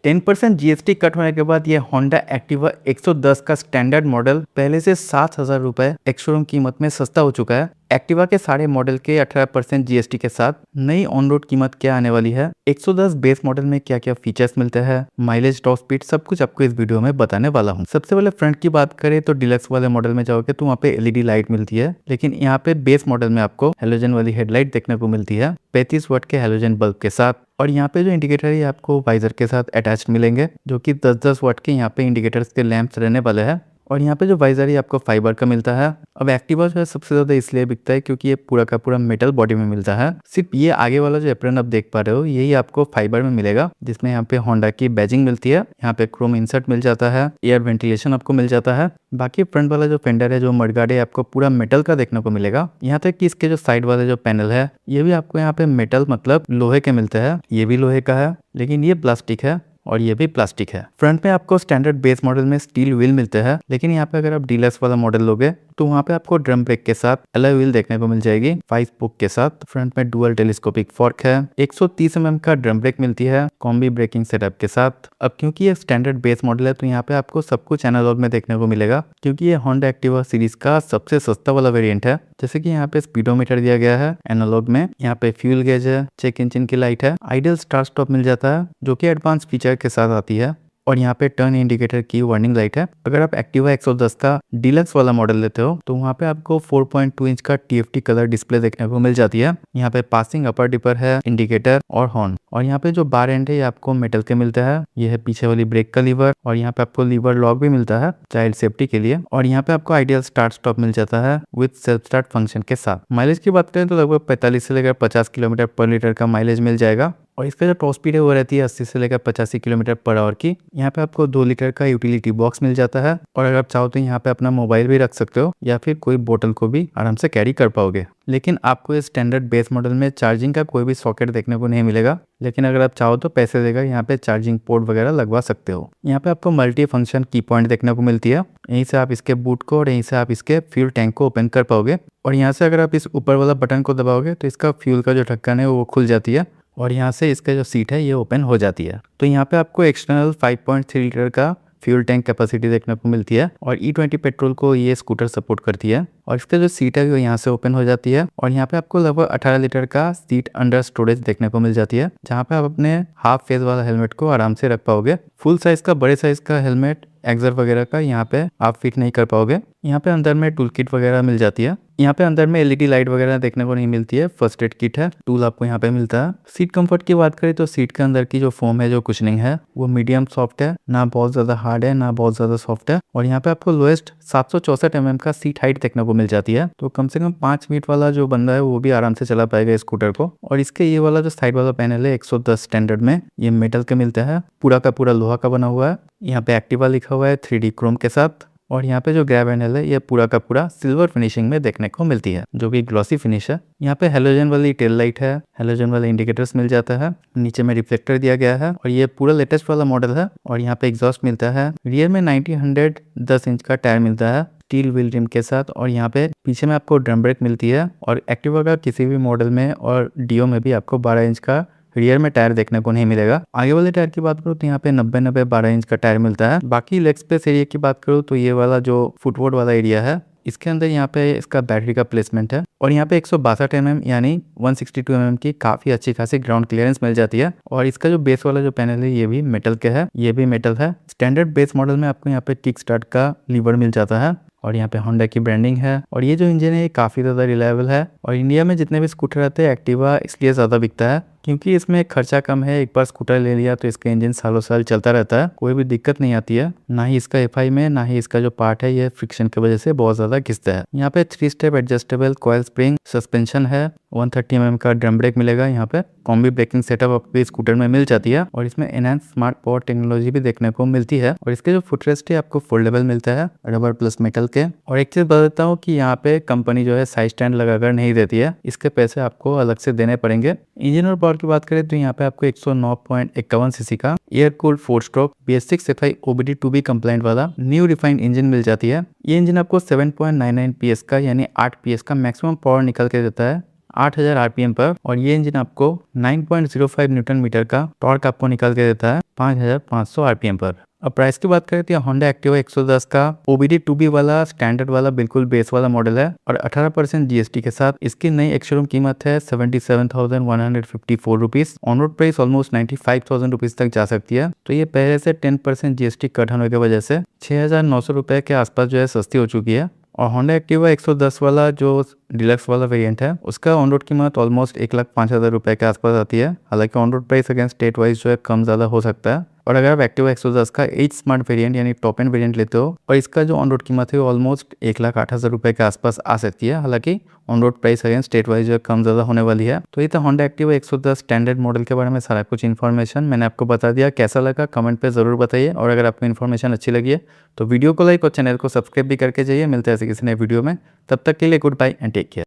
10% GST cut होने के बाद ये होंडा एक्टिवा 110 का स्टैंडर्ड मॉडल पहले से 7,000 रुपए एक्स शोरूम कीमत में सस्ता हो चुका है। एक्टिवा के सारे मॉडल के 18% जीएसटी के साथ नई ऑन रोड कीमत क्या आने वाली है, 110 बेस मॉडल में क्या क्या फीचर्स मिलते हैं, माइलेज, टॉप स्पीड, सब कुछ आपको इस वीडियो में बताने वाला हूँ। सबसे पहले फ्रंट की बात करें तो डिलक्स वाले मॉडल में जाओगे तो वहाँ पे एलईडी लाइट मिलती है, लेकिन यहाँ पे बेस मॉडल में आपको हेलोजन वाली हेडलाइट देखने को मिलती है 35 वाट के हेलोजन बल्ब के साथ। और यहाँ पे जो इंडिकेटर है आपको वाइजर के साथ अटैच्ड मिलेंगे, जो कि 10-10 वाट के यहाँ पे इंडिकेटर्स के लैंप्स रहने वाले हैं। और यहाँ पे जो वाइजर है आपको फाइबर का मिलता है। अब एक्टिवा जो है सबसे ज़्यादा इसलिए बिकता है क्योंकि ये पूरा का पूरा मेटल बॉडी में मिलता है। सिर्फ ये आगे वाला जो एप्रन आप देख पा रहे हो यही आपको फाइबर में मिलेगा, जिसमें यहाँ पे होंडा की बैजिंग मिलती है। यहाँ पे क्रोम इंसर्ट मिल जाता है, एयर वेंटिलेशन आपको मिल जाता है। बाकी फ्रंट वाला जो फेंडर है, जो मडगार्ड है, आपको पूरा मेटल का देखने को मिलेगा। यहाँ तक कि इसके जो साइड वाले जो पैनल है ये भी आपको यहाँ पे मेटल मतलब लोहे के मिलते हैं। ये भी लोहे का है, लेकिन ये प्लास्टिक है और ये भी प्लास्टिक है। फ्रंट में आपको स्टैंडर्ड बेस मॉडल में स्टील व्हील मिलते हैं, लेकिन यहाँ पे अगर आप डीलक्स वाला मॉडल लोगे तो वहाँ पे आपको ड्रम ब्रेक के साथ अलॉय व्हील देखने को मिल जाएगी 5 स्पोक के साथ। फ्रंट में डुअल टेलीस्कोपिक फॉर्क है, 130 mm का ड्रम ब्रेक मिलती है कॉम्बी ब्रेकिंग सेटअप के साथ। अब क्योंकि ये स्टैंडर्ड बेस मॉडल है तो यहाँ पे आपको सब कुछ एनालॉग में देखने को मिलेगा, क्योंकि ये होंडा एक्टिवा सीरीज का सबसे सस्ता वाला वेरिएंट है। जैसे कि यहाँ पे स्पीडोमीटर दिया गया है एनालॉग में, यहाँ पे फ्यूल गेज है, चेक इंजन की लाइट है, आइडियल स्टार्ट स्टॉप मिल जाता है जो कि एडवांस फीचर के साथ आती है। और यहाँ पे टर्न इंडिकेटर की वार्निंग लाइट है। अगर आप एक्टिवा 110 का डीलक्स वाला मॉडल लेते हो तो वहाँ पे आपको 4.2 इंच का TFT कलर डिस्प्ले देखने को मिल जाती है। यहाँ पे पासिंग अपर डिपर है, इंडिकेटर और हॉर्न। और यहाँ पे जो बार एंड है ये आपको मेटल के मिलता है। ये है पीछे वाली ब्रेक का लीवर, और यहाँ पे आपको लीवर लॉक भी मिलता है चाइल्ड सेफ्टी के लिए। और यहाँ पे आपको आइडियल स्टार्ट स्टॉप मिल जाता है विद सेल्फ स्टार्ट फंक्शन के साथ। माइलेज की बात करें तो लगभग 45 से लेकर 50 किलोमीटर पर लीटर का माइलेज मिल जाएगा। और इसका जो टॉप स्पीड है वो रहती है 80 से लेकर 85 किलोमीटर पर आवर की। यहाँ पे आपको 2 लीटर का यूटिलिटी बॉक्स मिल जाता है, और अगर आप चाहो तो यहाँ पे अपना मोबाइल भी रख सकते हो या फिर कोई बोतल को भी आराम से कैरी कर पाओगे। लेकिन आपको इस स्टैंडर्ड बेस मॉडल में चार्जिंग का कोई भी सॉकेट देखने को नहीं मिलेगा, लेकिन अगर आप चाहो तो पैसे देकर यहाँ पे चार्जिंग पोर्ट वगैरह लगवा सकते हो। यहाँ पे आपको मल्टी फंक्शन की पॉइंट देखने को मिलती है। यहीं से आप इसके बूट को और यहीं से आप इसके फ्यूल टैंक को ओपन कर पाओगे। और यहाँ से अगर आप इस ऊपर वाला बटन को दबाओगे तो इसका फ्यूल का जो ढक्कन है वो खुल जाती है, और यहाँ से इसका जो सीट है ये ओपन हो जाती है। तो यहाँ पे आपको एक्सटर्नल 5.3 लीटर का फ्यूल टैंक कैपेसिटी देखने को मिलती है, और E20 पेट्रोल को ये स्कूटर सपोर्ट करती है। और इसका जो सीट है वो यहाँ से ओपन हो जाती है, और यहाँ पे आपको लगभग 18 लीटर का सीट अंडर स्टोरेज देखने को मिल जाती है, जहाँ पे आप अपने हाफ फेस वाला हेलमेट को आराम से रख पाओगे। फुल साइज का बड़े साइज का हेलमेट एक्सर वगैरह का यहाँ पे आप फिट नहीं कर पाओगे। यहाँ पे अंदर में टूल किट वगैरह मिल जाती है। यहाँ पे अंदर में एलईडी लाइट वगैरह देखने को नहीं मिलती है, फर्स्ट एड किट है, टूल आपको यहाँ पे मिलता है। सीट कंफर्ट की बात करें तो सीट के अंदर की जो फोम है, जो कुशनिंग है, वो मीडियम सॉफ्ट है, ना बहुत ज्यादा हार्ड है ना बहुत ज्यादा सॉफ्ट है। और यहाँ पे आपको लोएस्ट 764 mm का सीट हाइट देखने को मिल जाती है, तो कम से कम 5 फीट वाला जो बंदा है वो भी आराम से चला पाएगा स्कूटर को। और इसके ये वाला जो साइड वाला पैनल है 110 स्टैंडर्ड में, ये मेटल का मिलता है, पूरा का पूरा लोहा का बना हुआ है। यहाँ पे एक्टिवा लिखा हुआ है 3D क्रोम के साथ। और यहाँ पे जो ग्रैब हैंडल है ये पूरा का पूरा सिल्वर फिनिशिंग में देखने को मिलती है, जो कि ग्लॉसी फिनिश है। यहाँ पे हेलोजन वाली टेल लाइट है, हेलोजन वाले इंडिकेटर्स मिल जाता है, नीचे में रिफ्लेक्टर दिया गया है, और ये पूरा लेटेस्ट वाला मॉडल है। और यहाँ पे एग्जॉस्ट मिलता है। रियर में 90-100 10 इंच का टायर मिलता है स्टील व्हील रिम के साथ। और यहाँ पे पीछे में आपको ड्रम ब्रेक मिलती है। और एक्टिवा का किसी भी मॉडल में और डियो में भी आपको 12 इंच का रियर में टायर देखने को नहीं मिलेगा। आगे वाले टायर की बात करूँ तो यहाँ पे 90-90 12 इंच का टायर मिलता है। बाकी लेग स्पेस एरिया की बात करूँ तो ये वाला जो फुटबोर्ड वाला एरिया है, इसके अंदर यहाँ पे इसका बैटरी का प्लेसमेंट है। और यहाँ पे 162 mm यानी 162 mm की काफी अच्छी खासी ग्राउंड क्लियरेंस मिल जाती है। और इसका जो बेस वाला जो पैनल है ये भी मेटल के है, ये भी मेटल है। स्टैंडर्ड बेस मॉडल में आपको यहाँ पे किक स्टार्ट का लीवर मिल जाता है, और यहाँ पे होंडा की ब्रांडिंग है। और ये जो इंजन है ये काफ़ी ज़्यादा रिलायबल है। और इंडिया में जितने भी स्कूटर आते हैं एक्टिवा इसलिए ज़्यादा बिकता है क्योंकि इसमें खर्चा कम है। एक बार स्कूटर ले लिया तो इसका इंजन सालों साल चलता रहता है, कोई भी दिक्कत नहीं आती है। ना ही इसका एफआई में ना ही इसका जो पार्ट है ये फ्रिक्शन की वजह से बहुत ज़्यादा घिसता है। यहाँ पे 3 step adjustable coil spring suspension है, 130 mm का ड्रम ब्रेक मिलेगा। यहाँ पे कॉम्बी ब्रेकिंग सेटअप आपके स्कूटर में मिल जाती है, और इसमें एनहांस स्मार्ट पावर टेक्नोलॉजी भी देखने को मिलती है। और इसके जो फुटरेस्ट है आपको फोल्डेबल मिलता है, रबर प्लस मेटल के। और एक चीज बताता हूँ कि यहाँ पे कंपनी जो है साइड स्टैंड लगाकर नहीं देती है, इसके पैसे आपको अलग से देने पड़ेंगे। इंजन और पावर की बात करें तो यहाँ पे आपको 109.51 सीसी का air cooled 4 stroke BS6 FI OBD2B compliant वाला न्यू रिफाइंड इंजन मिल जाती है। ये इंजन आपको 7.99 PS का यानी 8 PS का मैक्सिमम पावर निकल के देता है 8000 आरपीएम पर, और ये इंजन आपको 9.05 न्यूटन मीटर का टॉर्क आपको निकाल के देता है 5500 आरपीएम पर। अब प्राइस की बात करें तो होंडा एक्टिवा 110 का OBD 2B वाला स्टैंडर्ड वाला बिल्कुल बेस वाला मॉडल है, और 18% जीएसटी के साथ इसकी नई एक्स-शोरूम कीमत है 77,154 rupees. On road price almost 95,000 rupees तक जा सकती है। तो ये पहले से 10% जीएसटी कट होने की वजह से 6,900 रुपए के आसपास जो है सस्ती हो चुकी है। और होंडा एक्टिवा 110 वाला जो डिलक्स वाला वेरिएंट है उसका ऑन रोड कीमत ऑलमोस्ट 1,05,000 रुपए के आसपास आती है। हालांकि on road price against state wise जो है कम ज़्यादा हो सकता है। और अगर आप एक्टिवा 110 का एज स्मार्ट वेरिएंट यानी टॉप एंड वेरिएंट लेते हो और इसका जो ऑन रोड कीमत है वो ऑलमोस्ट 1,08,000 रुपए के आसपास आ सकती है। हालांकि on road price against state wise जो है कम ज़्यादा होने वाली है। तो ये था होंडा एक्टिवा 110 स्टैंडर्ड मॉडल के बारे में सारा कुछ इन्फॉर्मेशन मैंने आपको बता दिया। कैसा लगा कमेंट पे ज़रूर बताइए, और अगर आपको इन्फॉर्मेशन अच्छी लगी है तो वीडियो को लाइक और चैनल को सब्सक्राइब भी करके जाइए। मिलते हैं ऐसे किसी नए वीडियो में, तब तक के लिए good bye and take care.